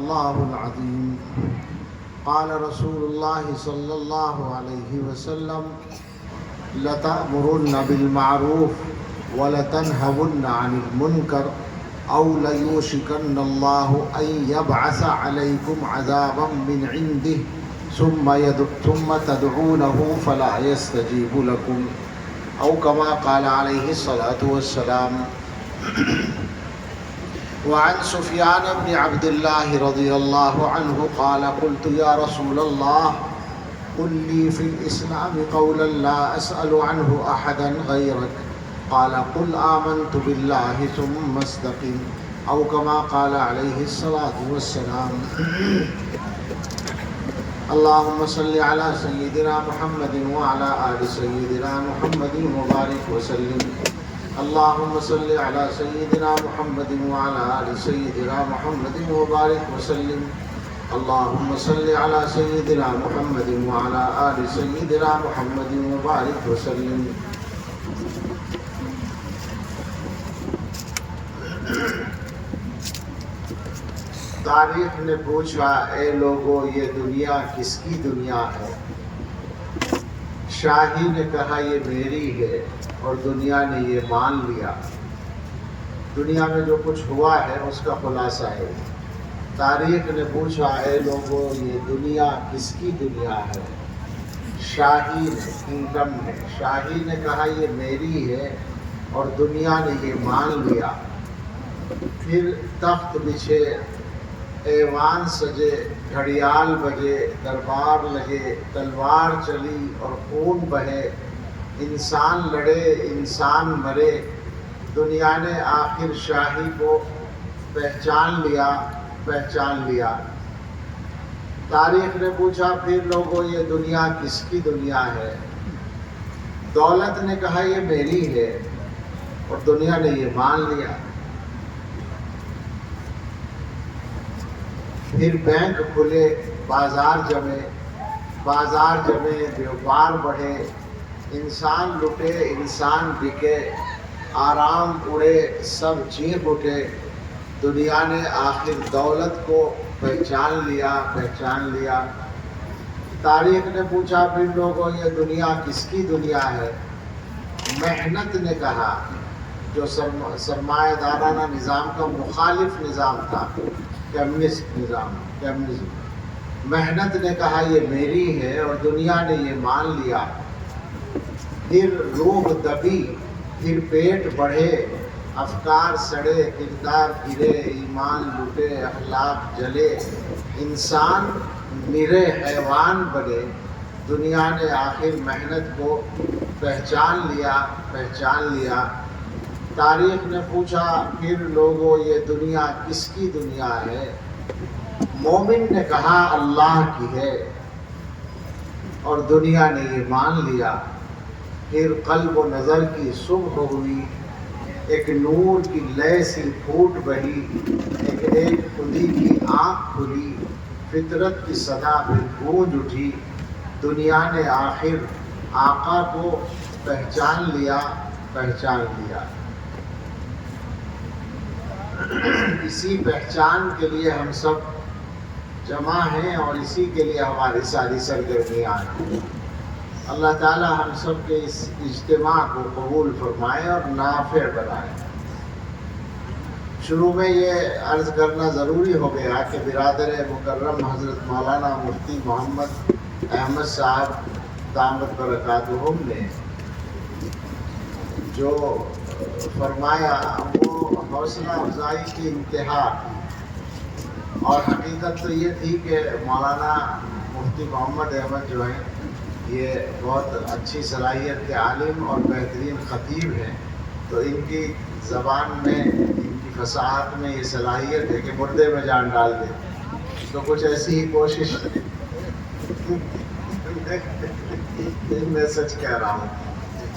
الله العظيم. قال رسول الله صلى الله عليه وسلم: لتأمرن بالمعروف ولتنهون عن المنكر أو ليوشكن الله أن يبعث عليكم عذابا من عنده ثم تدعونه فلا يستجيب لكم، أو كما قال عليه الصلاة والسلام. وعن سفيان بن عبد الله رضي الله عنه قال: قلت يا رسول الله قل لي في الإسلام قولا لا أسأل عنه أحدا غيرك. قال: قل آمنت بالله ثم استقم، أو كما قال عليه الصلاة والسلام. اللهم صل على سيدنا محمد وعلى آل سيدنا محمد وبارك وسلم. اللهم صل على سيدنا محمد وعلى آل سيدنا محمد وبارك وسلم. اللهم صل على سيدنا محمد وعلى آل سيدنا محمد وبارك وسلم. تاریخ نے پوچھا: اے لوگو، یہ دنیا کس کی دنیا ہے؟ شاہی نے کہا: یہ میری ہے، اور دنیا نے یہ مان لیا۔ دنیا میں جو کچھ ہوا ہے اس کا خلاصہ ہے۔ تاریخ نے پوچھا: اے لوگو، یہ دنیا کس کی دنیا ہے؟ شاہی نے، کنگڈم نے، شاہی نے کہا: یہ میری ہے، اور دنیا نے یہ مان لیا۔ پھر تخت بچھے، ایوان سجے، گھڑیال بجے، دربار لگے، تلوار چلی اور خون بہے، انسان لڑے، انسان مرے، دنیا نے آخر شاہی کو پہچان لیا۔ تاریخ نے پوچھا: پھر لوگوں، یہ دنیا کس کی دنیا ہے؟ دولت نے کہا: یہ میری ہے، اور دنیا نے یہ مان لیا۔ پھر بینک کھلے، بازار جمے، بیوپار بڑھے، انسان لٹے، انسان بکے، آرام اڑے، سب چیخ اٹھے، دنیا نے آخر دولت کو پہچان لیا۔ تاریخ نے پوچھا: پھر لوگوں، یہ دنیا کس کی دنیا ہے؟ محنت نے کہا، جو سرمایہ دارانہ نظام کا مخالف نظام تھا، کمیونزم۔ محنت نے کہا: یہ میری ہے، اور دنیا نے یہ مان لیا۔ پھر روح دبی، پھر پیٹ بڑھے، افکار سڑے، کردار گرے، ایمان لٹے، اخلاق جلے، انسان نرے حیوان بنے، دنیا نے آخر محنت کو پہچان لیا۔ تاریخ نے پوچھا: پھر لوگوں، یہ دنیا کس کی دنیا ہے؟ مومن نے کہا: اللہ کی ہے، اور دنیا نے یہ مان لیا۔ پھر قلب و نظر کی صبح ہوئی، ایک نور کی لے سی پھوٹ بہی، ایک خودی کی آنکھ کھلی، فطرت کی صدا پھر گونج اٹھی، دنیا نے آخر آقا کو پہچان لیا۔ اسی پہچان کے لیے ہم سب جمع ہیں، اور اسی کے لیے ہماری ساری سرگرمیاں ہیں۔ اللہ تعالی ہم سب کے اس اجتماع کو قبول فرمائے اور نافع بنائے۔ شروع میں یہ عرض کرنا ضروری ہو گیا کہ برادر مکرم حضرت مولانا مفتی محمد احمد صاحب دامت برکاتہم نے جو فرمایا وہ حوصلہ افزائی کی انتہا، اور حقیقت تو یہ تھی کہ مولانا مفتی محمد احمد جو ہیں یہ بہت اچھی صلاحیت کے عالم اور بہترین خطیب ہیں، تو ان کی زبان میں، ان کی فصاحت میں یہ صلاحیت ہے کہ مردے میں جان ڈال دیں، تو کچھ ایسی ہی کوشش میں سچ کہہ رہا ہوں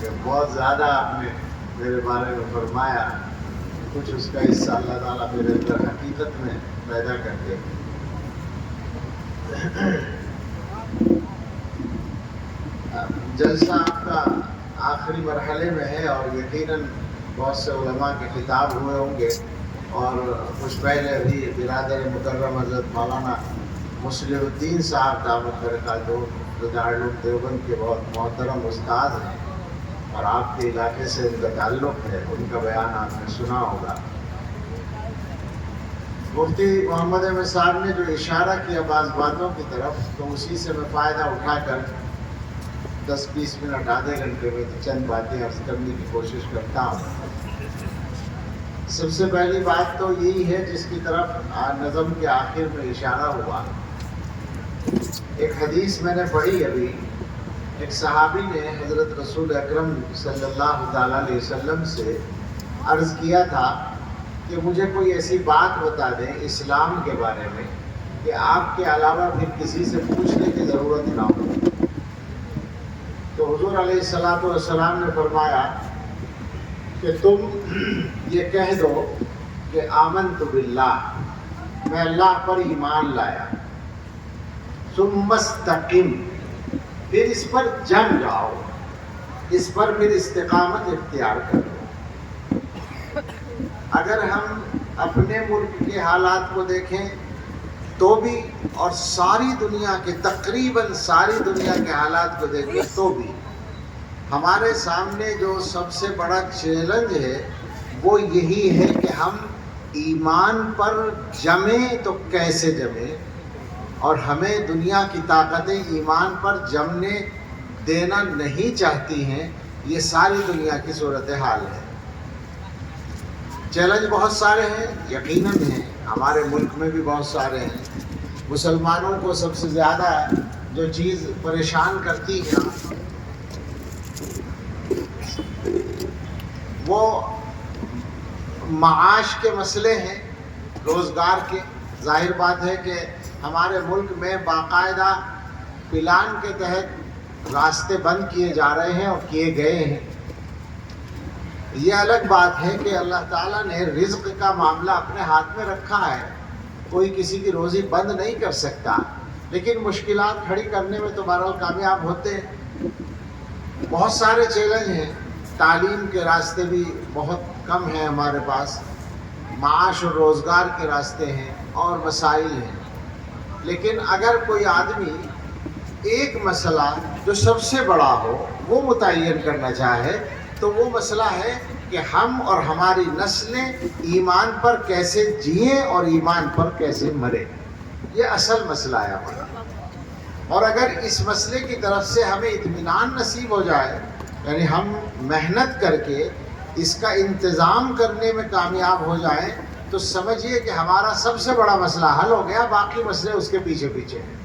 کہ بہت زیادہ آپ نے میرے بارے میں فرمایا، کچھ اس کا حصہ اللہ تعالیٰ میرے اندر حقیقت میں پیدا کر کے۔ جلسہ آپ کا آخری مرحلے میں ہے، اور یقیناً بہت سے علماء کے خطاب ہوئے ہوں گے، اور کچھ پہلے ابھی برادر مکرم حضرت مولانا مسلم الدین صاحب دامت برکاتہ جو دارالعلوم دیوبند کے بہت محترم استاد ہیں اور آپ کے علاقے سے ان کا تعلق ہے، ان کا بیان آپ نے سنا ہوگا۔ مفتی محمد احمد صاحب نے جو اشارہ کیا بعض باتوں کی طرف، تو اسی سے میں فائدہ اٹھا کر 10-20 منٹ آدھے گھنٹے میں چند باتیں عرض کرنے کی کوشش کرتا ہوں۔ سب سے پہلی بات تو یہی ہے جس کی طرف نظم کے آخر میں اشارہ ہوا۔ ایک حدیث میں نے پڑھی ابھی، ایک صحابی نے حضرت رسول اکرم صلی اللہ تعالیٰ علیہ وسلم سے عرض کیا تھا کہ مجھے کوئی ایسی بات بتا دیں اسلام کے بارے میں کہ آپ کے علاوہ پھر کسی سے پوچھنے کی ضرورت نہ ہو۔ تو حضور علیہ الصلوۃ والسلام نے فرمایا کہ تم یہ کہہ دو کہ آمنت باللہ، میں اللہ پر ایمان لایا، ثم استقم، پھر اس پر جم جاؤ، اس پر پھر استقامت اختیار کرو۔ اگر ہم اپنے ملک کے حالات کو دیکھیں تو بھی، اور ساری دنیا کے تقریباً ساری دنیا کے حالات کو دیکھیں تو بھی، ہمارے سامنے جو سب سے بڑا چیلنج ہے وہ یہی ہے کہ ہم ایمان پر جمیں تو کیسے جمیں، اور ہمیں دنیا کی طاقتیں ایمان پر جمنے دینا نہیں چاہتی ہیں۔ یہ ساری دنیا کی صورتحال ہے۔ چیلنج بہت سارے ہیں، یقیناً ہیں، ہمارے ملک میں بھی بہت سارے ہیں۔ مسلمانوں کو سب سے زیادہ جو چیز پریشان کرتی ہے وہ معاش کے مسئلے ہیں، روزگار کے۔ ظاہر بات ہے کہ ہمارے ملک میں باقاعدہ پلان کے تحت راستے بند کیے جا رہے ہیں اور کیے گئے ہیں۔ یہ الگ بات ہے کہ اللہ تعالیٰ نے رزق کا معاملہ اپنے ہاتھ میں رکھا ہے، کوئی کسی کی روزی بند نہیں کر سکتا، لیکن مشکلات کھڑی کرنے میں تو بہرحال کامیاب ہوتے ہیں۔ بہت سارے چیلنج ہیں، تعلیم کے راستے بھی بہت کم ہیں ہمارے پاس، معاش اور روزگار کے راستے ہیں اور مسائل ہیں۔ لیکن اگر کوئی آدمی ایک مسئلہ جو سب سے بڑا ہو وہ متعین کرنا چاہے تو وہ مسئلہ ہے کہ ہم اور ہماری نسلیں ایمان پر کیسے جئیں اور ایمان پر کیسے مریں۔ یہ اصل مسئلہ ہے ہمارا، اور اگر اس مسئلے کی طرف سے ہمیں اطمینان نصیب ہو جائے، یعنی ہم محنت کر کے اس کا انتظام کرنے میں کامیاب ہو جائیں، تو سمجھیے کہ ہمارا سب سے بڑا مسئلہ حل ہو گیا، باقی مسئلے اس کے پیچھے پیچھے ہیں۔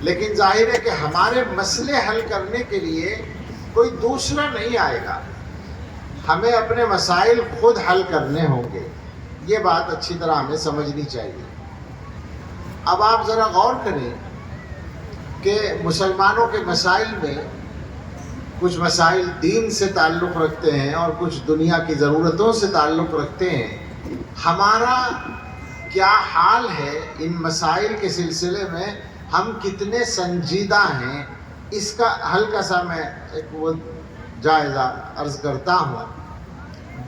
لیکن ظاہر ہے کہ ہمارے مسئلے حل کرنے کے لیے کوئی دوسرا نہیں آئے گا، ہمیں اپنے مسائل خود حل کرنے ہوں گے۔ یہ بات اچھی طرح ہمیں سمجھنی چاہیے۔ اب آپ ذرا غور کریں کہ مسلمانوں کے مسائل میں کچھ مسائل دین سے تعلق رکھتے ہیں اور کچھ دنیا کی ضرورتوں سے تعلق رکھتے ہیں۔ ہمارا کیا حال ہے ان مسائل کے سلسلے میں، ہم کتنے سنجیدہ ہیں، اس کا ہلکا سا میں ایک وہ جائزہ عرض کرتا ہوں۔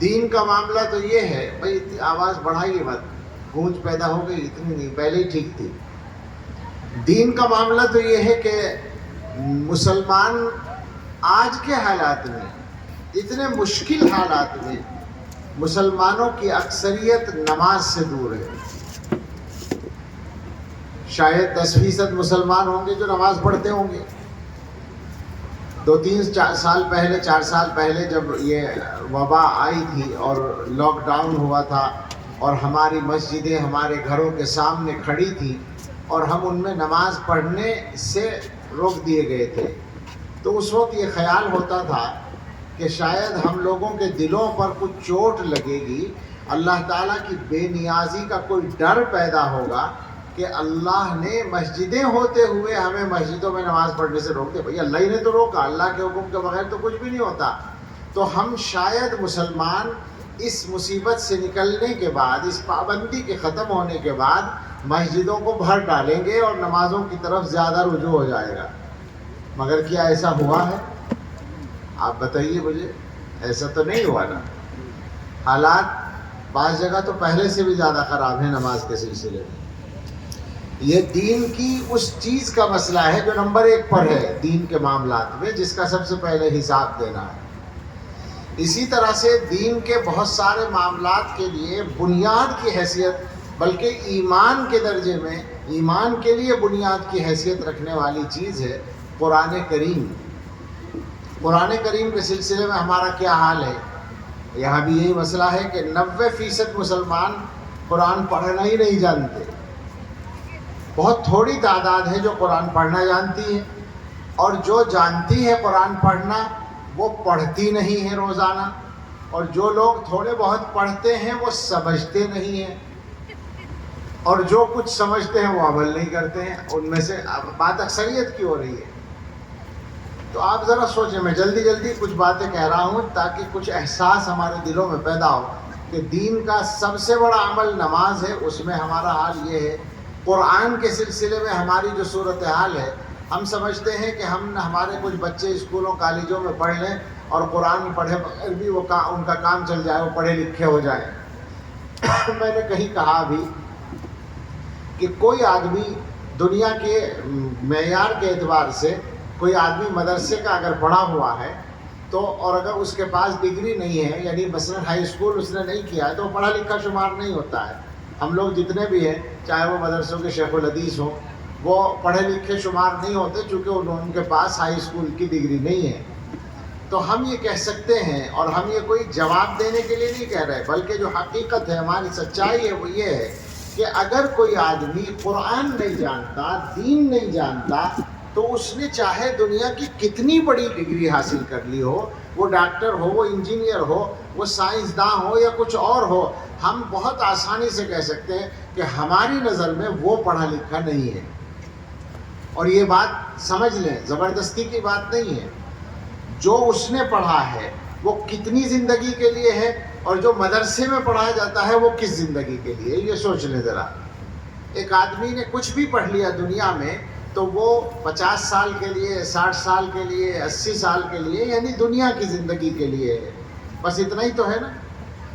دین کا معاملہ تو یہ ہے، بھائی آواز بڑھائیے مت، گونج پیدا ہو گئی، اتنی نہیں، پہلے ہی ٹھیک تھی۔ دین کا معاملہ تو یہ ہے کہ مسلمان آج کے حالات میں، اتنے مشکل حالات میں، مسلمانوں کی اکثریت نماز سے دور ہے۔ شاید 10% مسلمان ہوں گے جو نماز پڑھتے ہوں گے۔ 2-3 سال پہلے، 4 سال پہلے جب یہ وبا آئی تھی اور لاک ڈاؤن ہوا تھا اور ہماری مسجدیں ہمارے گھروں کے سامنے کھڑی تھیں اور ہم ان میں نماز پڑھنے سے روک دیے گئے تھے، تو اس وقت یہ خیال ہوتا تھا کہ شاید ہم لوگوں کے دلوں پر کچھ چوٹ لگے گی، اللہ تعالیٰ کی بے نیازی کا کوئی ڈر پیدا ہوگا کہ اللہ نے مسجدیں ہوتے ہوئے ہمیں مسجدوں میں نماز پڑھنے سے روک دیا۔ بھئی اللہ ہی نے تو روکا، اللہ کے حکم کے بغیر تو کچھ بھی نہیں ہوتا۔ تو ہم شاید مسلمان اس مصیبت سے نکلنے کے بعد، اس پابندی کے ختم ہونے کے بعد مسجدوں کو بھر ڈالیں گے اور نمازوں کی طرف زیادہ رجوع ہو جائے گا۔ مگر کیا ایسا ہوا ہے؟ آپ بتائیے مجھے، ایسا تو نہیں ہوا نا۔ حالات بعض جگہ تو پہلے سے بھی زیادہ خراب ہے نماز کے سلسلے میں. یہ دین کی اس چیز کا مسئلہ ہے جو نمبر 1 پر ہے دین کے معاملات میں، جس کا سب سے پہلے حساب دینا ہے. اسی طرح سے دین کے بہت سارے معاملات کے لیے بنیاد کی حیثیت، بلکہ ایمان کے درجے میں ایمان کے لیے بنیاد کی حیثیت رکھنے والی چیز ہے قرآن کریم. قرآن کریم کے سلسلے میں ہمارا کیا حال ہے؟ یہاں بھی یہی مسئلہ ہے کہ 90% مسلمان قرآن پڑھنا ہی نہیں جانتے. بہت تھوڑی تعداد ہے جو قرآن پڑھنا جانتی ہے، اور جو جانتی ہے قرآن پڑھنا وہ پڑھتی نہیں ہے روزانہ، اور جو لوگ تھوڑے بہت پڑھتے ہیں وہ سمجھتے نہیں ہیں، اور جو کچھ سمجھتے ہیں وہ عمل نہیں کرتے ہیں. ان میں سے بات اکثریت کی ہو رہی ہے. تو آپ ذرا سوچیں، میں جلدی جلدی کچھ باتیں کہہ رہا ہوں تاکہ کچھ احساس ہمارے دلوں میں پیدا ہو کہ دین کا سب سے بڑا عمل نماز ہے. اس میں ہمارا حال یہ ہے. قرآن کے سلسلے میں ہماری جو صورتحال ہے، ہم سمجھتے ہیں کہ ہمارے کچھ بچے اسکولوں کالجوں میں پڑھ لیں اور قرآن پڑھے بغیر بھی ان کا کام چل جائے، وہ پڑھے لکھے ہو جائیں. میں نے کہیں کہا بھی کہ کوئی آدمی دنیا کے معیار کے اعتبار سے کوئی آدمی مدرسے کا اگر پڑھا ہوا ہے تو، اور اگر اس کے پاس ڈگری نہیں ہے، یعنی مثلا ہائی اسکول اس نے نہیں کیا ہے، تو وہ پڑھا لکھا شمار نہیں ہوتا ہے. ہم لوگ جتنے بھی ہیں، چاہے وہ مدرسوں کے شیخ الحدیث ہوں، وہ پڑھے لکھے شمار نہیں ہوتے چونکہ ان کے پاس ہائی اسکول کی ڈگری نہیں ہے. تو ہم یہ کہہ سکتے ہیں، اور ہم یہ کوئی جواب دینے کے لیے نہیں کہہ رہے، بلکہ جو حقیقت ہے، ہماری سچائی ہے، وہ یہ ہے کہ اگر کوئی آدمی قرآن نہیں جانتا، دین نہیں جانتا، تو اس نے چاہے دنیا کی کتنی بڑی ڈگری حاصل کر لی ہو، وہ ڈاکٹر ہو، وہ انجینئر ہو، وہ سائنسداں ہو یا کچھ اور ہو، ہم بہت آسانی سے کہہ سکتے ہیں کہ ہماری نظر میں وہ پڑھا لکھا نہیں ہے. اور یہ بات سمجھ لیں، زبردستی کی بات نہیں ہے. جو اس نے پڑھا ہے وہ کتنی زندگی کے لیے ہے، اور جو مدرسے میں پڑھایا جاتا ہے وہ کس زندگی کے لیے، یہ سوچ لیں ذرا. ایک آدمی نے کچھ بھی پڑھ لیا دنیا میں تو وہ 50 سال کے لیے، 60 سال کے لیے، 80 سال کے لیے، یعنی دنیا کی زندگی کے لیے ہے. بس اتنا ہی تو ہے نا.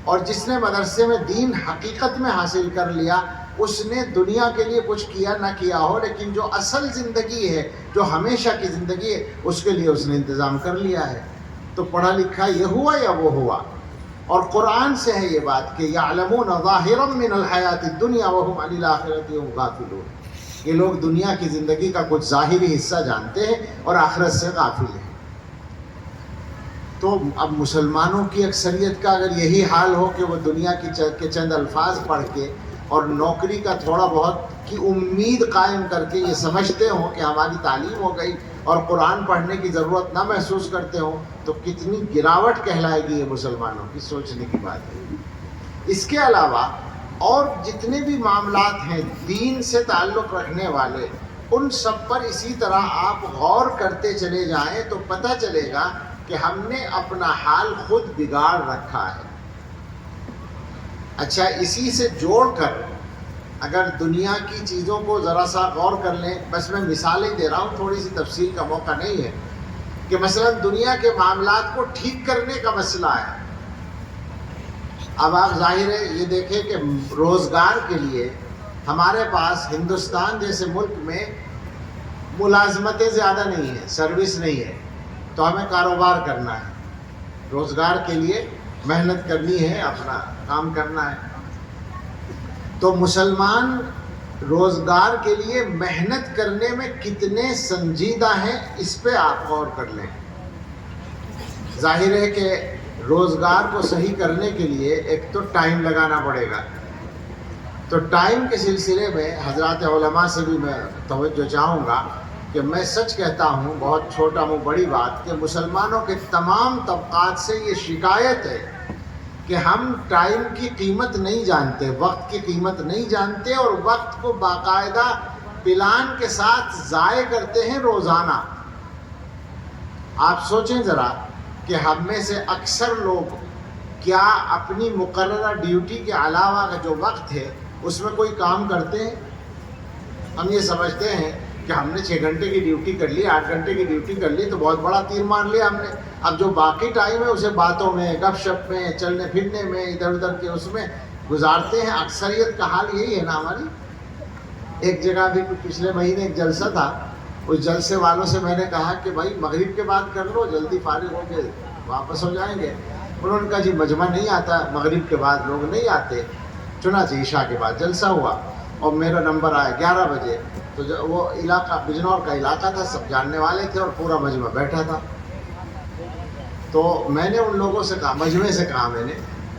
اور جس نے مدرسے میں دین حقیقت میں حاصل کر لیا، اس نے دنیا کے لیے کچھ کیا نہ کیا ہو، لیکن جو اصل زندگی ہے، جو ہمیشہ کی زندگی ہے، اس کے لیے اس نے انتظام کر لیا ہے. تو پڑھا لکھا یہ ہوا یا وہ ہوا. اور قرآن سے ہے یہ بات کہ یعلمون ظاہرا من الحیات الدنیا وهم عن الآخرۃ هم غافلون. یہ لوگ دنیا کی زندگی کا کچھ ظاہری حصہ جانتے ہیں اور آخرت سے غافل ہیں. تو اب مسلمانوں کی اکثریت کا اگر یہی حال ہو کہ وہ دنیا کے چند الفاظ پڑھ کے اور نوکری کا تھوڑا بہت کی امید قائم کر کے یہ سمجھتے ہوں کہ ہماری تعلیم ہو گئی اور قرآن پڑھنے کی ضرورت نہ محسوس کرتے ہوں، تو کتنی گراوٹ کہلائے گی یہ مسلمانوں کی. سوچنے کی بات ہے. اس کے علاوہ اور جتنے بھی معاملات ہیں دین سے تعلق رکھنے والے، ان سب پر اسی طرح آپ غور کرتے چلے جائیں تو پتہ چلے گا کہ ہم نے اپنا حال خود بگاڑ رکھا ہے. اچھا، اسی سے جوڑ کر اگر دنیا کی چیزوں کو ذرا سا غور کر لیں، بس میں مثالیں دے رہا ہوں، تھوڑی سی تفصیل کا موقع نہیں ہے، کہ مثلا دنیا کے معاملات کو ٹھیک کرنے کا مسئلہ ہے. اب آپ ظاہر ہے یہ دیکھیں کہ روزگار کے لیے ہمارے پاس ہندوستان جیسے ملک میں ملازمتیں زیادہ نہیں ہیں، سروس نہیں ہے، تو ہمیں کاروبار کرنا ہے، روزگار کے لیے محنت کرنی ہے، اپنا کام کرنا ہے. تو مسلمان روزگار کے لیے محنت کرنے میں کتنے سنجیدہ ہیں، اس پہ آپ غور کر لیں. ظاہر ہے کہ روزگار کو صحیح کرنے کے لیے ایک تو ٹائم لگانا پڑے گا. تو ٹائم کے سلسلے میں حضرات علماء سے بھی میں توجہ چاہوں گا کہ میں سچ کہتا ہوں، بہت چھوٹا منہ بڑی بات، کہ مسلمانوں کے تمام طبقات سے یہ شکایت ہے کہ ہم ٹائم کی قیمت نہیں جانتے، وقت کی قیمت نہیں جانتے، اور وقت کو باقاعدہ پلان کے ساتھ ضائع کرتے ہیں روزانہ. آپ سوچیں ذرا کہ ہم میں سے اکثر لوگ کیا اپنی مقررہ ڈیوٹی کے علاوہ کا جو وقت ہے اس میں کوئی کام کرتے ہیں؟ ہم یہ سمجھتے ہیں کہ ہم نے 6 گھنٹے کی ڈیوٹی کر لی، 8 گھنٹے کی ڈیوٹی کر لی تو بہت بڑا تیر مار لیا ہم نے. اب جو باقی ٹائم ہے اسے باتوں میں، گپ شپ میں، چلنے پھرنے میں، ادھر ادھر کے اس میں گزارتے ہیں. اکثریت کا حال یہی ہے نا ہماری. ایک جگہ بھی پچھلے مہینے ایک جلسہ تھا, اس جلسے والوں سے میں نے کہا کہ بھائی مغرب کے بعد کر لو, جلدی فارغ ہو کے واپس ہو جائیں گے. انہوں نے کہا جی مجمع نہیں آتا, مغرب کے بعد لوگ نہیں آتے. چنانچہ عشاء کے بعد جلسہ ہوا اور میرا نمبر آیا 11 بجے. تو وہ علاقہ بجنور کا علاقہ تھا, سب جاننے والے تھے اور پورا مجمع بیٹھا تھا. تو میں نے ان لوگوں سے کہا, مجمع سے کہا میں نے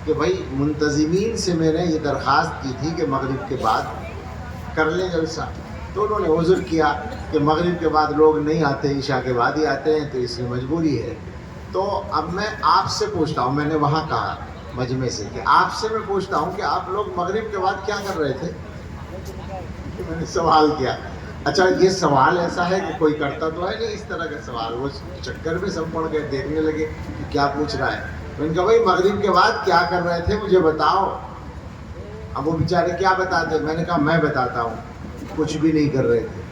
کہ بھائی منتظمین سے میں نے یہ درخواست کی تھی کہ مغرب کے بعد کر لیں جلسہ. تو انہوں نے عذر کیا کہ مغرب کے بعد لوگ نہیں آتے, عشاء کے بعد ہی آتے ہیں, تو اس میں مجبوری ہے. تو اب میں آپ سے پوچھتا ہوں, میں نے وہاں کہا مجمع سے کہ آپ سے میں پوچھتا ہوں کہ آپ لوگ مغرب کے بعد کیا کر رہے تھے؟ میں نے سوال کیا. اچھا یہ سوال ایسا ہے کہ کوئی کرتا تو ہے نہیں اس طرح کا سوال. وہ چکر میں سب پڑ گئے, دیکھنے لگے کہ کیا پوچھ رہا ہے. میں نے کہا بھائی مغرب کے بعد کیا کر رہے تھے مجھے بتاؤ. اب وہ بیچارے کیا بتاتے. میں نے کہا میں بتاتا ہوں, کچھ بھی نہیں کر رہے تھے.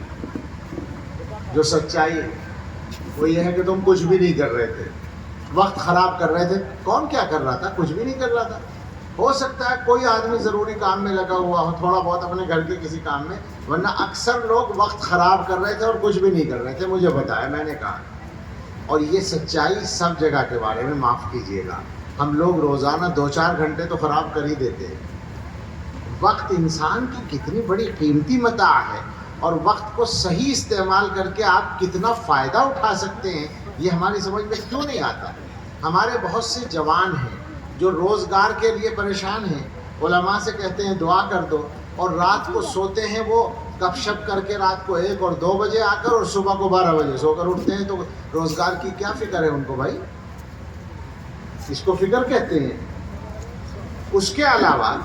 جو سچائی وہ یہ ہے کہ تم کچھ بھی نہیں کر رہے تھے, وقت خراب کر رہے تھے. کون کیا کر رہا تھا؟ کچھ بھی نہیں کر رہا تھا. ہو سکتا ہے کوئی آدمی ضروری کام میں لگا ہوا ہو, تھوڑا بہت اپنے گھر کے کسی کام میں, ورنہ اکثر لوگ وقت خراب کر رہے تھے اور کچھ بھی نہیں کر رہے تھے. مجھے بتایا, میں نے کہا. اور یہ سچائی سب جگہ کے بارے میں. معاف کیجیے گا, ہم لوگ روزانہ 2-4 گھنٹے تو خراب کر ہی دیتے ہیں. وقت انسان کی کتنی بڑی قیمتی متاع ہے, اور وقت کو صحیح استعمال کر کے آپ کتنا فائدہ اٹھا سکتے ہیں, یہ ہماری سمجھ میں کیوں نہیں آتا. ہمارے بہت سے جوان ہیں جو روزگار کے لیے پریشان ہیں, علماء سے کہتے ہیں دعا کر دو, اور رات کو سوتے ہیں وہ گپ شپ کر کے رات کو 1 اور 2 بجے آ کر, اور صبح کو 12 بجے سو کر اٹھتے ہیں. تو روزگار کی کیا فکر ہے ان کو بھائی؟ اس کو فکر کہتے ہیں. اس کے علاوہ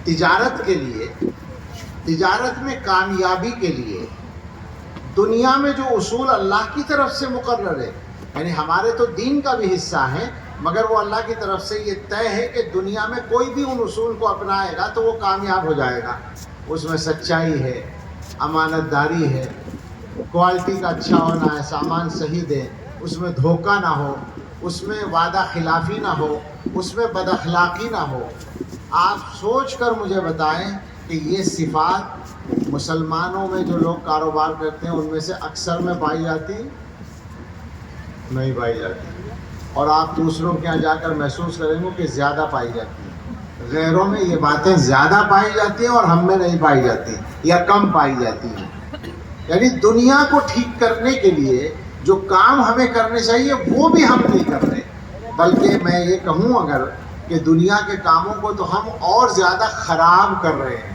تجارت کے لیے, تجارت میں کامیابی کے لیے دنیا میں جو اصول اللہ کی طرف سے مقرر ہے, یعنی ہمارے تو دین کا بھی حصہ ہیں, مگر وہ اللہ کی طرف سے یہ طے ہے کہ دنیا میں کوئی بھی ان اصول کو اپنائے گا تو وہ کامیاب ہو جائے گا. اس میں سچائی ہے, امانت داری ہے, کوالٹی کا اچھا ہونا ہے, سامان صحیح دیں, اس میں دھوکہ نہ ہو, اس میں وعدہ خلافی نہ ہو, اس میں بد اخلاقی نہ ہو. آپ سوچ کر مجھے بتائیں کہ یہ صفات مسلمانوں میں جو لوگ کاروبار کرتے ہیں ان میں سے اکثر میں پائی جاتی نہیں پائی جاتی. اور آپ دوسروں کے یہاں جا کر محسوس کریں گے کہ زیادہ پائی جاتی ہیں. غیروں میں یہ باتیں زیادہ پائی جاتی ہیں اور ہم میں نہیں پائی جاتی, یا کم پائی جاتی ہیں. یعنی دنیا کو ٹھیک کرنے کے لیے جو کام ہمیں کرنے چاہیے وہ بھی ہم نہیں کر رہے, بلکہ میں یہ کہوں اگر کہ دنیا کے کاموں کو تو ہم اور زیادہ خراب کر رہے ہیں.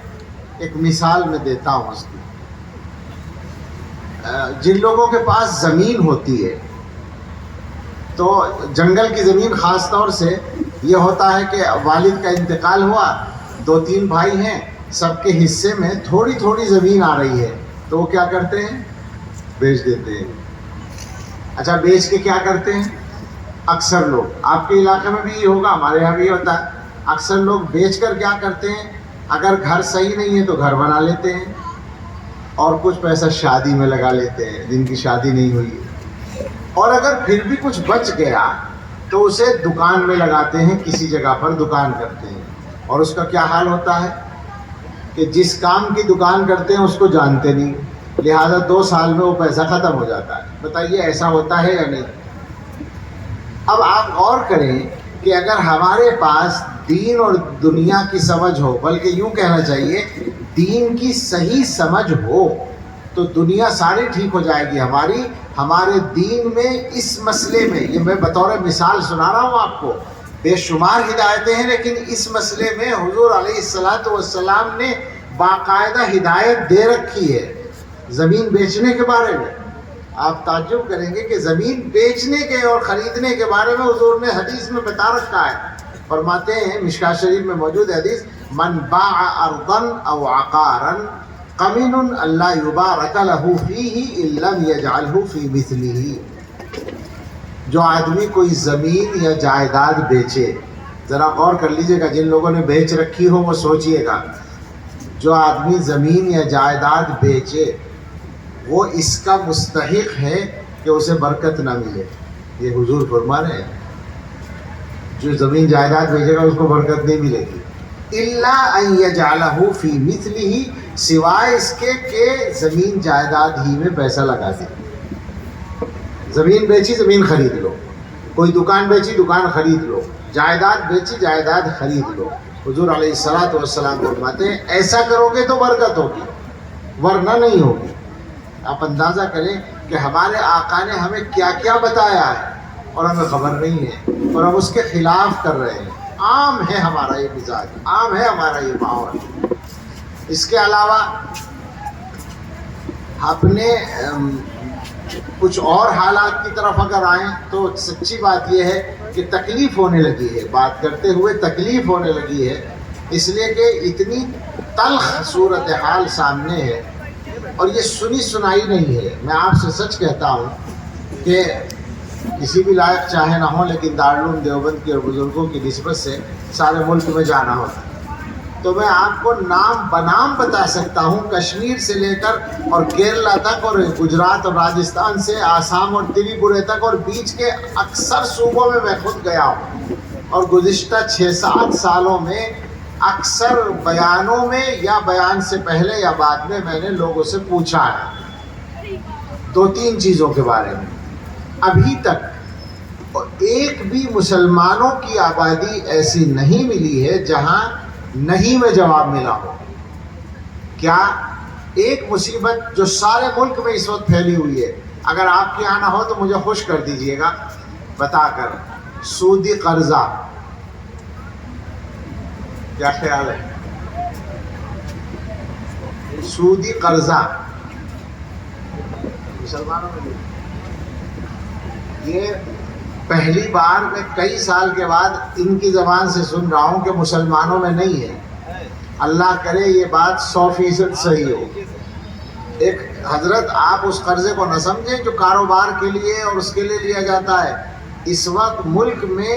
ایک مثال میں دیتا ہوں اس کی. جن لوگوں کے پاس زمین ہوتی ہے, تو جنگل کی زمین خاص طور سے یہ ہوتا ہے کہ والد کا انتقال ہوا, 2-3 بھائی ہیں, سب کے حصے میں تھوڑی تھوڑی زمین آ رہی ہے, تو وہ کیا کرتے ہیں؟ بیچ دیتے ہیں. اچھا بیچ کے کیا کرتے ہیں؟ اکثر لوگ, آپ کے علاقے میں بھی یہ ہوگا, ہمارے یہاں بھی ہوتا ہے, اکثر لوگ بیچ کر کیا کرتے ہیں؟ اگر گھر صحیح نہیں ہے تو گھر بنا لیتے ہیں, اور کچھ پیسہ شادی میں لگا لیتے ہیں جن کی شادی نہیں ہوئی. اور اگر پھر بھی کچھ بچ گیا تو اسے دکان میں لگاتے ہیں, کسی جگہ پر دکان کرتے ہیں. اور اس کا کیا حال ہوتا ہے کہ جس کام کی دکان کرتے ہیں اس کو جانتے نہیں, لہذا 2 سال میں وہ پیسہ ختم ہو جاتا ہے. بتائیے ایسا ہوتا ہے یا نہیں؟ اب آپ غور کریں کہ اگر ہمارے پاس دین اور دنیا کی سمجھ ہو, بلکہ یوں کہنا چاہیے دین کی صحیح سمجھ ہو, تو دنیا ساری ٹھیک ہو جائے گی ہماری. ہمارے دین میں اس مسئلے میں, یہ میں بطور مثال سنا رہا ہوں آپ کو, بے شمار ہدایتیں ہیں, لیکن اس مسئلے میں حضور علیہ الصلاۃ والسلام نے باقاعدہ ہدایت دے رکھی ہے زمین بیچنے کے بارے میں. آپ تعجب کریں گے کہ زمین بیچنے کے اور خریدنے کے بارے میں حضور نے حدیث میں بتا رکھا ہے. فرماتے ہیں, مشکاۃ شریف میں موجود حدیث, من باع ارضا او عقارا قمن اللہ یبارک لہ فیہ ان لم یجعلہ فی مثلہ. جو آدمی کوئی زمین یا جائیداد بیچے, ذرا غور کر لیجئے گا, جن لوگوں نے بیچ رکھی ہو وہ سوچئے گا, جو آدمی زمین یا جائیداد بیچے وہ اس کا مستحق ہے کہ اسے برکت نہ ملے. یہ حضور فرما رہے ہیں. جو زمین جائیداد بھیجے گا اس کو برکت نہیں ملے گی. الا ان یجعلہ فی مثلہ، سوائے اس کے کہ زمین جائیداد ہی میں پیسہ لگا دے. زمین بیچی زمین خرید لو، کوئی دکان بیچی دکان خرید لو، جائیداد بیچی جائیداد خرید لو. حضور علیہ الصلوۃ والسلام فرماتے ہیں ایسا کرو گے تو برکت ہوگی ورنہ نہیں ہوگی. آپ اندازہ کریں کہ ہمارے آقا نے ہمیں کیا کیا بتایا ہے اور ہمیں خبر نہیں ہے اور ہم اس کے خلاف کر رہے ہیں. عام ہے ہمارا یہ مزاج، عام ہے ہمارا یہ ماحول. اس کے علاوہ اپنے کچھ اور حالات کی طرف اگر آئیں تو سچی بات یہ ہے کہ تکلیف ہونے لگی ہے، بات کرتے ہوئے تکلیف ہونے لگی ہے، اس لیے کہ اتنی تلخ صورتحال سامنے ہے اور یہ سنی سنائی نہیں ہے. میں آپ سے سچ کہتا ہوں کہ کسی بھی لائق چاہے نہ ہو لیکن دارالعلوم دیوبند کی اور بزرگوں کی نسبت سے سارے ملک میں جانا ہوتا ہے تو میں آپ کو نام بنام بتا سکتا ہوں، کشمیر سے لے کر اور کیرلا تک اور گجرات اور راجستھان سے آسام اور تریپورے تک اور بیچ کے اکثر صوبوں میں خود گیا ہوں اور گزشتہ 6-7 سالوں میں اکثر بیانوں میں یا بیان سے پہلے یا بعد میں نے لوگوں سے پوچھا ہے 2-3 چیزوں کے بارے میں. ابھی تک ایک بھی مسلمانوں کی آبادی ایسی نہیں ملی ہے جہاں نہیں میں جواب ملا ہو. کیا ایک مصیبت جو سارے ملک میں اس وقت پھیلی ہوئی ہے، اگر آپ کے یہاں نہ ہو تو مجھے خوش کر دیجئے گا بتا کر، سودی قرضہ. کیا خیال ہے؟ سودی قرضہ مسلمانوں میں نہیں. یہ پہلی بار میں کئی سال کے بعد ان کی زبان سے سن رہا ہوں کہ مسلمانوں میں نہیں ہے. اللہ کرے یہ بات 100% صحیح ہو. ایک حضرت آپ اس قرضے کو نہ سمجھیں جو کاروبار کے لیے اور اس کے لیے لیا جاتا ہے. اس وقت ملک میں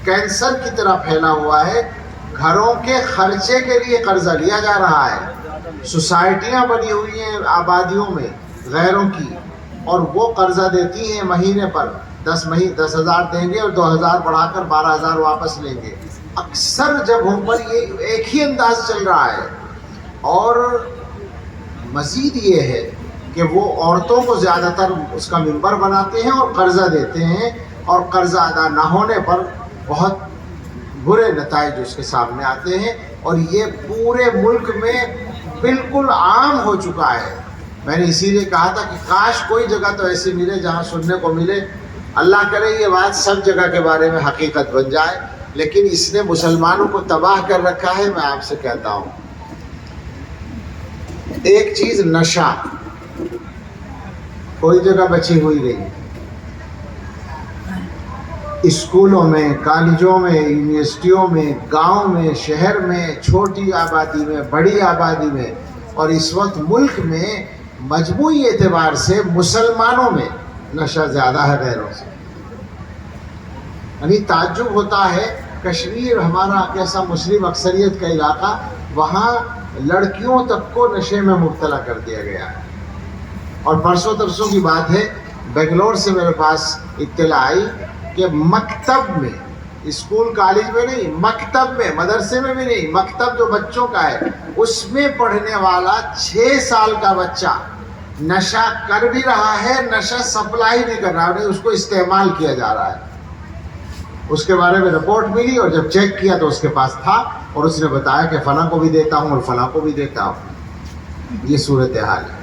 کینسر کی طرح پھیلا ہوا ہے. گھروں کے خرچے کے لیے قرضہ لیا جا رہا ہے. سوسائٹیاں بنی ہوئی ہیں آبادیوں میں غیروں کی اور وہ قرضہ دیتی ہیں مہینے پر 10,000 دیں گے اور 2,000 بڑھا کر 12,000 واپس لیں گے. اکثر جگہوں پر یہ ایک ہی انداز چل رہا ہے. اور مزید یہ ہے کہ وہ عورتوں کو زیادہ تر اس کا ممبر بناتے ہیں اور قرضہ دیتے ہیں اور قرضہ ادا نہ ہونے پر بہت برے نتائج اس کے سامنے آتے ہیں اور یہ پورے ملک میں بالکل عام ہو چکا ہے. میں نے اسی لیے کہا تھا کہ کاش کوئی جگہ تو ایسی ملے جہاں سننے کو ملے. اللہ کرے یہ بات سب جگہ کے بارے میں حقیقت بن جائے، لیکن اس نے مسلمانوں کو تباہ کر رکھا ہے. میں آپ سے کہتا ہوں ایک چیز نشہ کوئی جگہ بچی ہوئی نہیں. اسکولوں میں، کالجوں میں، یونیورسٹیوں میں، گاؤں میں، شہر میں، چھوٹی آبادی میں، بڑی آبادی میں اور اس وقت ملک میں مجموعی اعتبار سے مسلمانوں میں نشہ زیادہ ہے غیروں سے. یعنی تعجب ہوتا ہے، کشمیر ہمارا کیسا مسلم اکثریت کا علاقہ، وہاں لڑکیوں تک کو نشے میں مبتلا کر دیا گیا ہے. اور پرسوں ترسوں کی بات ہے بنگلور سے میرے پاس اطلاع آئی کہ مکتب میں، اسکول کالج میں نہیں، مکتب میں، مدرسے میں بھی نہیں، مکتب جو بچوں کا ہے اس میں پڑھنے والا 6 سال کا بچہ نشہ کر بھی رہا ہے، نشہ سپلائی بھی کر رہا ہے، اس کو استعمال کیا جا رہا ہے. اس کے بارے میں رپورٹ ملی اور جب چیک کیا تو اس کے پاس تھا اور اس نے بتایا کہ فلاں کو بھی دیتا ہوں اور فلاں کو بھی دیتا ہوں. یہ صورتحال ہے.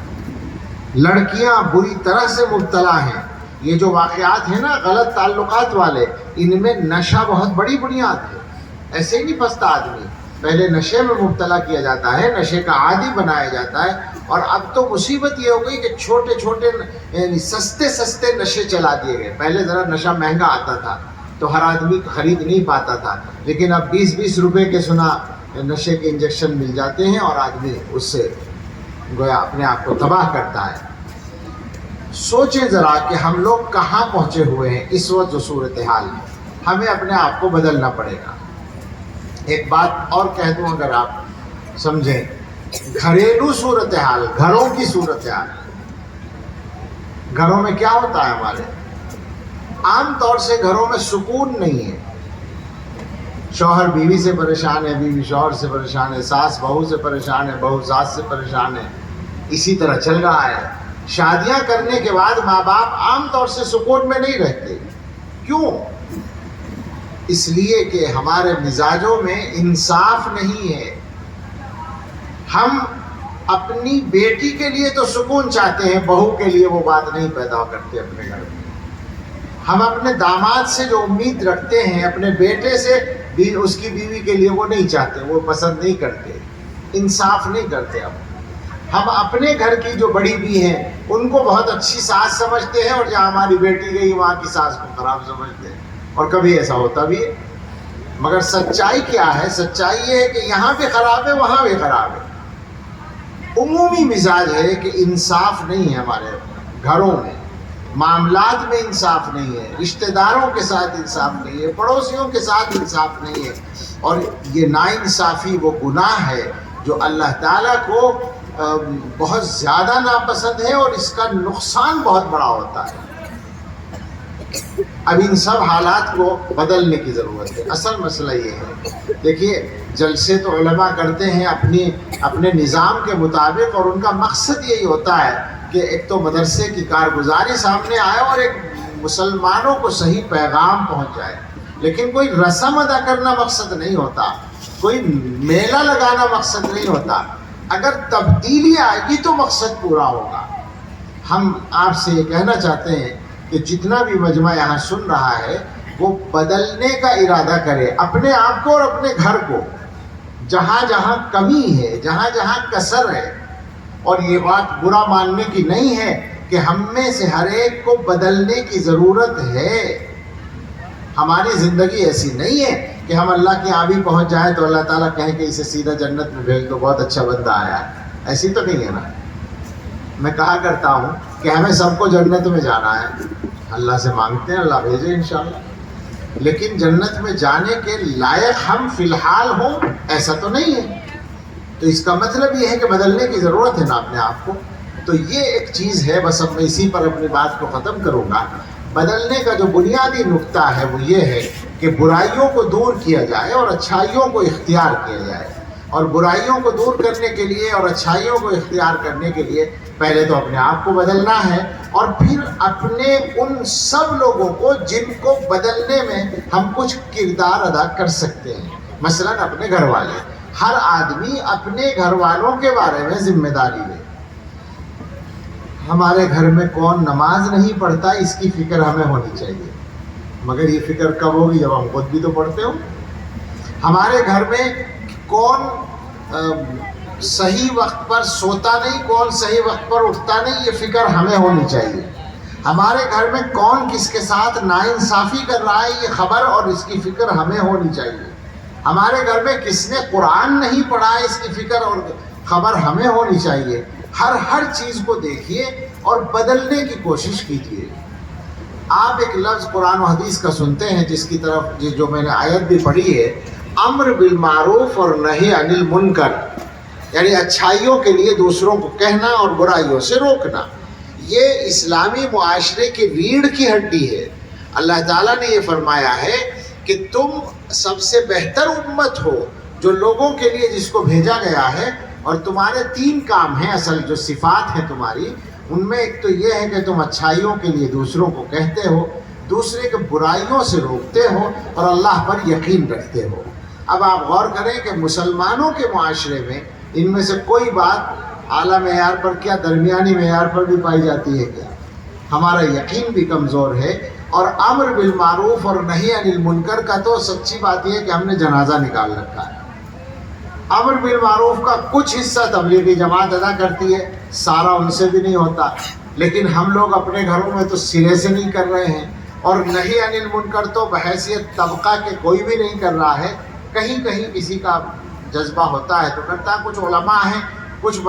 لڑکیاں بری طرح سے مبتلا ہیں. یہ جو واقعات ہیں نا غلط تعلقات والے، ان میں نشہ بہت بڑی بنیاد ہے. ایسے ہی نہیں پھنستا آدمی، پہلے نشے میں مبتلا کیا جاتا ہے، نشے کا عادی بنایا جاتا ہے. اور اب تو مصیبت یہ ہو گئی کہ چھوٹے چھوٹے یعنی سستے نشے چلا دیے گئے. پہلے ذرا نشہ مہنگا آتا تھا تو ہر آدمی خرید نہیں پاتا تھا، لیکن اب 20-20 روپے کے سنا نشے کے انجیکشن مل جاتے ہیں اور آدمی اس سے گویا اپنے آپ کو تباہ کرتا ہے. سوچیں ذرا کہ ہم لوگ کہاں پہنچے ہوئے ہیں. اس وقت جو صورتحال ہے ہمیں اپنے آپ کو بدلنا پڑے گا. ایک بات اور کہہ دوں اگر آپ سمجھیں، گھریلو صورتحال، گھروں کی صورتحال. گھروں میں کیا ہوتا ہے ہمارے؟ عام طور سے گھروں میں سکون نہیں ہے. شوہر بیوی سے پریشان ہے، بیوی شوہر سے پریشان ہے، ساس بہو سے پریشان ہے، بہو ساس سے پریشان ہے، اسی طرح چل رہا ہے۔ شادیاں کرنے کے بعد ماں باپ عام طور سے سکون میں نہیں رہتے۔ کیوں؟ اس لیے کہ ہمارے مزاجوں میں انصاف نہیں ہے۔ ہم اپنی بیٹی کے لیے تو سکون چاہتے ہیں، بہو کے لیے وہ بات نہیں پیدا کرتے اپنے گھر میں۔ ہم اپنے داماد سے جو امید رکھتے ہیں اپنے بیٹے سے بھی اس کی بیوی کے لیے وہ نہیں چاہتے، وہ پسند نہیں کرتے، انصاف نہیں کرتے۔ ہم اپنے گھر کی جو بڑی بھی ہیں ان کو بہت اچھی ساس سمجھتے ہیں، اور جہاں ہماری بیٹی گئی وہاں کی ساس کو خراب سمجھتے ہیں، اور کبھی ایسا ہوتا بھی ہے۔ مگر سچائی کیا ہے؟ سچائی یہ ہے کہ یہاں بھی خراب ہے، وہاں بھی خراب ہے۔ عمومی مزاج ہے کہ انصاف نہیں ہے ہمارے گھروں میں، معاملات میں انصاف نہیں ہے، رشتہ داروں کے ساتھ انصاف نہیں ہے، پڑوسیوں کے ساتھ انصاف نہیں ہے، اور یہ ناانصافی وہ گناہ ہے جو اللہ تعالیٰ کو بہت زیادہ ناپسند ہے، اور اس کا نقصان بہت بڑا ہوتا ہے۔ اب ان سب حالات کو بدلنے کی ضرورت ہے۔ اصل مسئلہ یہ ہے، دیکھیے جلسے تو علماء کرتے ہیں اپنے نظام کے مطابق، اور ان کا مقصد یہی ہوتا ہے کہ ایک تو مدرسے کی کارگزاری سامنے آئے اور ایک مسلمانوں کو صحیح پیغام پہنچ جائے، لیکن کوئی رسم ادا کرنا مقصد نہیں ہوتا، کوئی میلہ لگانا مقصد نہیں ہوتا۔ اگر تبدیلی آئے گی تو مقصد پورا ہوگا۔ ہم آپ سے یہ کہنا چاہتے ہیں کہ جتنا بھی مجمع یہاں سن رہا ہے وہ بدلنے کا ارادہ کرے اپنے آپ کو اور اپنے گھر کو، جہاں جہاں کمی ہے، جہاں جہاں کسر ہے۔ اور یہ بات برا ماننے کی نہیں ہے کہ ہم میں سے ہر ایک کو بدلنے کی ضرورت ہے۔ ہماری زندگی ایسی نہیں ہے کہ ہم اللہ کے یہاں بھی پہنچ جائیں تو اللہ تعالیٰ کہیں کہ اسے سیدھا جنت میں بھیج دو، بہت اچھا بندہ آیا ہے۔ ایسی تو نہیں ہے نا۔ میں کہا کرتا ہوں کہ ہمیں سب کو جنت میں جانا ہے، اللہ سے مانگتے ہیں اللہ بھیجے انشاءاللہ، لیکن جنت میں جانے کے لائق ہم فی الحال ہوں ایسا تو نہیں ہے۔ تو اس کا مطلب یہ ہے کہ بدلنے کی ضرورت ہے نا اپنے آپ کو۔ تو یہ ایک چیز ہے، بس اب میں اسی پر اپنی بات کو ختم کروں گا۔ بدلنے کا جو بنیادی نقطہ ہے وہ یہ ہے کہ برائیوں کو دور کیا جائے اور اچھائیوں کو اختیار کیا جائے، اور برائیوں کو دور کرنے کے لیے اور اچھائیوں کو اختیار کرنے کے لیے پہلے تو اپنے آپ کو بدلنا ہے، اور پھر اپنے ان سب لوگوں کو جن کو بدلنے میں ہم کچھ کردار ادا کر سکتے ہیں، مثلاً اپنے گھر والے۔ ہر آدمی اپنے گھر والوں کے بارے میں ذمہ داری لے۔ ہمارے گھر میں کون نماز نہیں پڑھتا اس کی فکر ہمیں ہونی چاہیے، مگر یہ فکر کب ہوگی جب ہم خود بھی تو پڑھتے ہوں۔ ہمارے گھر میں کون صحیح وقت پر سوتا نہیں، کون صحیح وقت پر اٹھتا نہیں، یہ فکر ہمیں ہونی چاہیے۔ ہمارے گھر میں کون کس کے ساتھ ناانصافی کر رہا ہے یہ خبر اور اس کی فکر ہمیں ہونی چاہیے۔ ہمارے گھر میں کس نے قرآن نہیں پڑھا ہے اس کی فکر اور خبر ہمیں ہونی چاہیے۔ ہر چیز کو دیکھیے اور بدلنے کی کوشش کیجیے۔ آپ ایک لفظ قرآن و حدیث کا سنتے ہیں جس کی طرف جو میں نے آیت بھی پڑھی ہے، امر بالمعروف اور نہی عن المنکر، یعنی اچھائیوں کے لیے دوسروں کو کہنا اور برائیوں سے روکنا۔ یہ اسلامی معاشرے کی ریڑھ کی ہڈی ہے۔ اللہ تعالیٰ نے یہ فرمایا ہے کہ تم سب سے بہتر امت ہو جو لوگوں کے لیے جس کو بھیجا گیا ہے، اور تمہارے 3 کام ہیں اصل جو صفات ہیں تمہاری، ان میں ایک تو یہ ہے کہ تم اچھائیوں کے لیے دوسروں کو کہتے ہو، دوسرے کے برائیوں سے روکتے ہو، اور اللہ پر یقین رکھتے ہو۔ اب آپ غور کریں کہ مسلمانوں کے معاشرے میں ان میں سے کوئی بات اعلیٰ معیار پر کیا درمیانی معیار پر بھی پائی جاتی ہے کیا؟ ہمارا یقین بھی کمزور ہے، اور امر بالمعروف اور نہی عن المنکر کا تو سچی بات یہ ہے کہ ہم نے جنازہ نکال رکھا ہے۔ امر بالمعروف کا کچھ حصہ تبلیغی جماعت ادا کرتی ہے، سارا ان سے بھی نہیں ہوتا، لیکن ہم لوگ اپنے گھروں میں تو سرے سے نہیں کر رہے ہیں، اور نہی عن المنکر تو بحیثیت طبقہ کے کوئی بھی نہیں کر رہا ہے، کہیں کہیں کسی کا جذبہ ہوتا ہے تو کرتا ہے۔ کچھ علماء ہیں، کچھ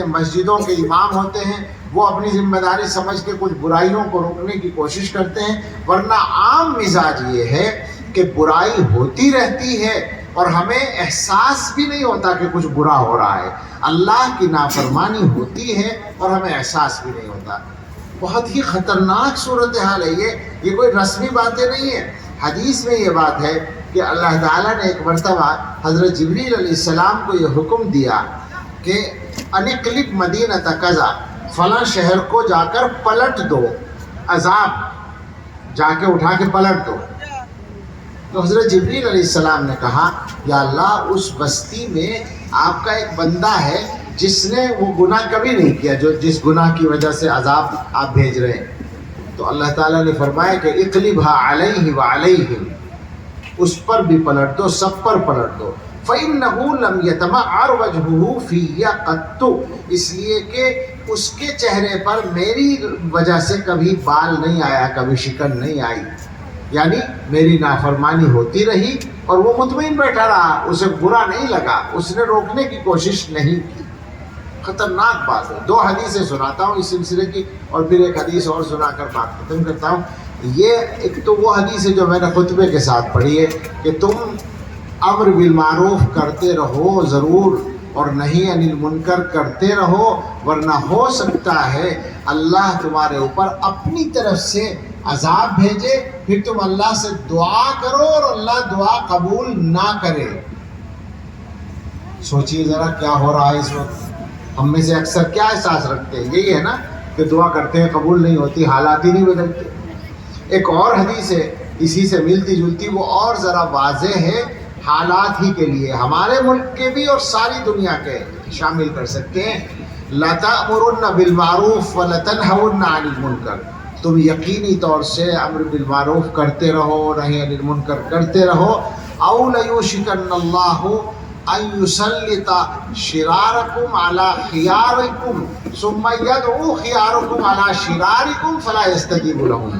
مسجدوں کے امام ہوتے ہیں، وہ اپنی ذمہ داری سمجھ کے کچھ برائیوں کو روکنے کی کوشش کرتے ہیں، ورنہ عام مزاج یہ ہے کہ برائی ہوتی رہتی ہے اور ہمیں احساس بھی نہیں ہوتا کہ کچھ برا ہو رہا ہے۔ اللہ کی نافرمانی ہوتی ہے اور ہمیں احساس بھی نہیں ہوتا۔ بہت ہی خطرناک صورتحال ہے یہ کوئی رسمی باتیں نہیں ہیں۔ حدیث میں یہ بات ہے کہ اللہ تعالیٰ نے ایک مرتبہ حضرت جبریل علیہ السلام کو یہ حکم دیا کہ انقلب مدینہ کذا، فلاں شہر کو جا کر پلٹ دو، عذاب جا کے اٹھا کے پلٹ دو۔ تو حضرت جبریل علیہ السلام نے کہا یا اللہ اس بستی میں آپ کا ایک بندہ ہے جس نے وہ گناہ کبھی نہیں کیا جو جس گناہ کی وجہ سے عذاب آپ بھیج رہے ہیں۔ تو اللہ تعالیٰ نے فرمایا کہ اقلبھا علیہ وعلیہم، اس پر بھی پلٹ دو، سب پر پلٹ دو۔ فَإِنَّهُ لَمْ يَتَمَعَّرْ وَجْهُهُ فِيَّ قَطُّ، اس لیے کہ اس کے چہرے پر میری وجہ سے کبھی بال نہیں آیا، کبھی شکن نہیں آئی، یعنی میری نافرمانی ہوتی رہی اور وہ مطمئن بیٹھا رہا، اسے برا نہیں لگا، اس نے روکنے کی کوشش نہیں کی۔ خطرناک بات ہے۔ دو حدیثیں سناتا ہوں اس سلسلے کی اور پھر ایک حدیث اور سنا کر بات ختم کرتا ہوں۔ یہ ایک تو وہ حدیث ہے جو میں نے خطبے کے ساتھ پڑھی ہے کہ تم امر بالمعروف کرتے رہو ضرور اور نہیں عن المنکر کرتے رہو، ورنہ ہو سکتا ہے اللہ تمہارے اوپر اپنی طرف سے عذاب بھیجے، پھر تم اللہ سے دعا کرو اور اللہ دعا قبول نہ کرے۔ سوچیے ذرا کیا ہو رہا ہے اس وقت۔ ہم میں سے اکثر کیا احساس رکھتے ہیں؟ یہی ہے نا کہ دعا کرتے ہیں قبول نہیں ہوتی، حالات ہی نہیں بدلتے۔ ایک اور حدیث ہے اسی سے ملتی جلتی، وہ اور ذرا واضح ہے حالات ہی کے لیے، ہمارے ملک کے بھی اور ساری دنیا کے شامل کر سکتے ہیں۔ لَتَأْمُرُنَّ بِالْمَعْرُوفِ وَلَتَنْهَوُنَّ عَنِ الْمُنْكَرِ، تم یقینی طور سے امر بالمعروف کرتے رہو، نہی عن المنکر کرتے رہو۔ أَوْ لَيُوشِكَنَّ اللَّهُ أَن يُسَلِّطَ شِرَارَكُمْ عَلَى خِيَارِكُمْ ثُمَّ يَدْعُو خِيَارُكُمْ عَلَى شِرَارِكُمْ فَلَا يَسْتَجِيبُ لَهُمْ،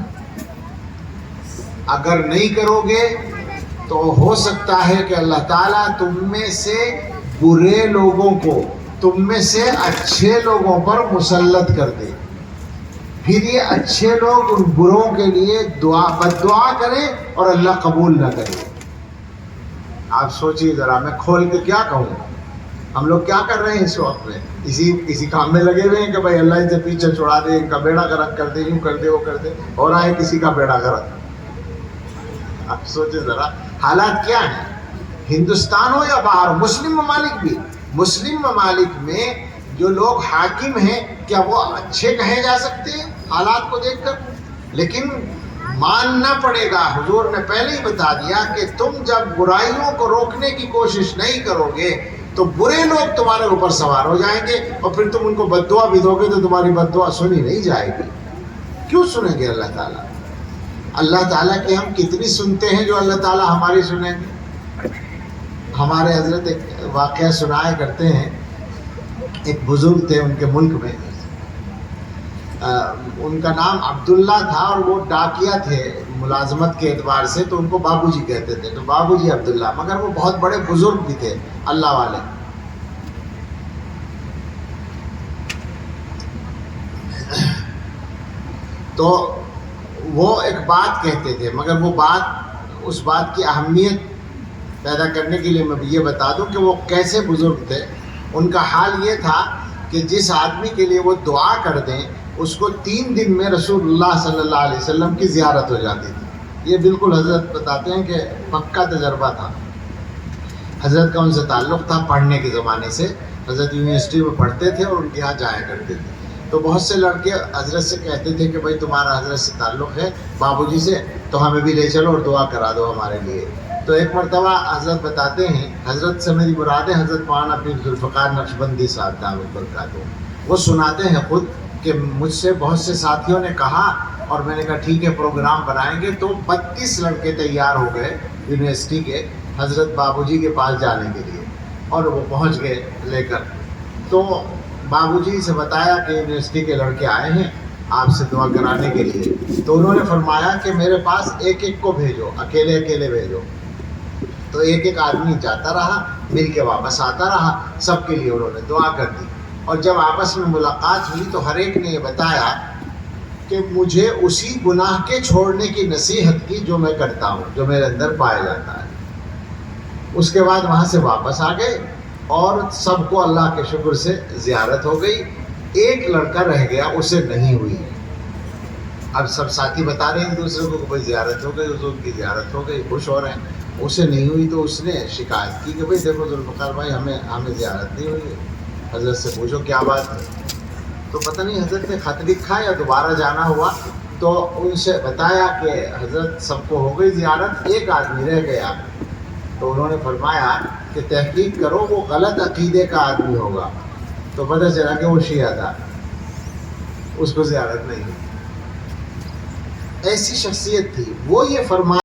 اگر نہیں کرو گے تو ہو سکتا ہے کہ اللہ تعالیٰ تم میں سے برے لوگوں کو تم میں سے اچھے لوگوں پر مسلط کر دے، پھر یہ اچھے لوگ ان بروں کے لیے بد دعا کریں اور اللہ قبول نہ کرے۔ آپ سوچیے ذرا، میں کھول کے کیا کہوں؟ ہم لوگ کیا کر رہے ہیں اس وقت میں؟ کسی کام میں لگے ہوئے ہیں کہ بھائی اللہ ان سے پیچھے چھڑا دے، ان کا بیڑا غرق کر دے، یوں کر دے، وہ کر دے، ہو رہا ہے کسی کا بیڑا غرق۔ آپ سوچیں ذرا حالات کیا ہیں، ہندوستان ہو یا باہر، مسلم ممالک بھی، مسلم ممالک میں جو لوگ حاکم ہیں کیا وہ اچھے کہے جا سکتے ہیں حالات کو دیکھ کر؟ لیکن ماننا پڑے گا، حضور نے پہلے ہی بتا دیا کہ تم جب برائیوں کو روکنے کی کوشش نہیں کرو گے تو برے لوگ تمہارے اوپر سوار ہو جائیں گے، اور پھر تم ان کو بد دعا بھی دو گے تو تمہاری بد دعا سنی نہیں جائے گی۔ کیوں سنیں گے اللہ تعالیٰ؟ اللہ تعالیٰ کی ہم کتنی سنتے ہیں جو اللہ تعالیٰ ہماری سنیں گے؟ ہمارے حضرت ایک واقعہ سنایا کرتے ہیں، ایک بزرگ تھے ان کے ملک میں، ان کا نام عبداللہ تھا اور وہ ڈاکیا تھے ملازمت کے اعتبار سے، تو ان کو بابو جی کہتے تھے، تو بابو جی عبداللہ، مگر وہ بہت بڑے بزرگ بھی تھے اللہ والے۔ تو وہ ایک بات کہتے تھے، مگر وہ بات، اس بات کی اہمیت پیدا کرنے کے لیے میں یہ بتا دوں کہ وہ کیسے بزرگ تھے۔ ان کا حال یہ تھا کہ جس آدمی کے لیے وہ دعا کر دیں اس کو 3 دن میں رسول اللہ صلی اللہ علیہ وسلم کی زیارت ہو جاتی تھی۔ یہ بالکل حضرت بتاتے ہیں کہ پکا تجربہ تھا، حضرت کا ان سے تعلق تھا پڑھنے کے زمانے سے، حضرت یونیورسٹی میں پڑھتے تھے اور ان کے یہاں جایا کرتے تھے، تو بہت سے لڑکے حضرت سے کہتے تھے کہ بھائی تمہارا حضرت سے تعلق ہے بابو جی سے، تو ہمیں بھی لے چلو اور دعا کرا دو ہمارے لیے۔ تو ایک مرتبہ حضرت بتاتے ہیں، حضرت سے میری مراد ہے حضرت مولانا پیر ذوالفقار نقشبندی صاحب دامت برکاتہ، وہ سناتے ہیں خود کہ مجھ سے بہت سے ساتھیوں نے کہا اور میں نے کہا ٹھیک ہے پروگرام بنائیں گے، تو 32 لڑکے تیار ہو گئے یونیورسٹی کے حضرت بابو جی کے پاس جانے کے لیے، اور وہ پہنچ گئے لے کر۔ تو بابو جی سے بتایا کہ یونیورسٹی کے لڑکے آئے ہیں آپ سے دعا کرانے کے لیے، تو انہوں نے فرمایا کہ میرے پاس ایک ایک کو بھیجو، اکیلے اکیلے بھیجو۔ تو ایک ایک آدمی جاتا رہا، مل کے واپس آتا رہا، سب کے لیے انہوں نے دعا کر دی، اور جب آپس میں ملاقات ہوئی تو ہر ایک نے یہ بتایا کہ مجھے اسی گناہ کے چھوڑنے کی نصیحت کی جو میں کرتا ہوں، جو میرے اندر پایا جاتا ہے۔ اس کے بعد وہاں سے واپس آ گئے اور سب کو اللہ کے شکر سے زیارت ہو گئی، ایک لڑکا رہ گیا اسے نہیں ہوئی۔ اب سب ساتھی بتا رہے ہیں ایک دوسرے کو کہ بھائی زیارت ہو گئی، حضور کی زیارت ہو گئی، خوش ہو رہے ہیں۔ اسے نہیں ہوئی تو اس نے شکایت کی کہ بھئی دیکھو ذوالفقار بھائی ہمیں زیارت نہیں ہوئی ہے، حضرت سے پوچھو کیا بات ہے. تو پتہ نہیں حضرت نے خط لکھا یا دوبارہ جانا ہوا تو ان سے بتایا کہ حضرت سب کو ہو گئی زیارت، ایک آدمی رہ گیا. تو انہوں نے فرمایا کہ تحقیق کرو وہ غلط عقیدے کا آدمی ہوگا. تو پتہ چلا کہ وہ شیعہ تھا، اس کو زیارت نہیں ہوئی. ایسی شخصیت تھی وہ. یہ فرمایا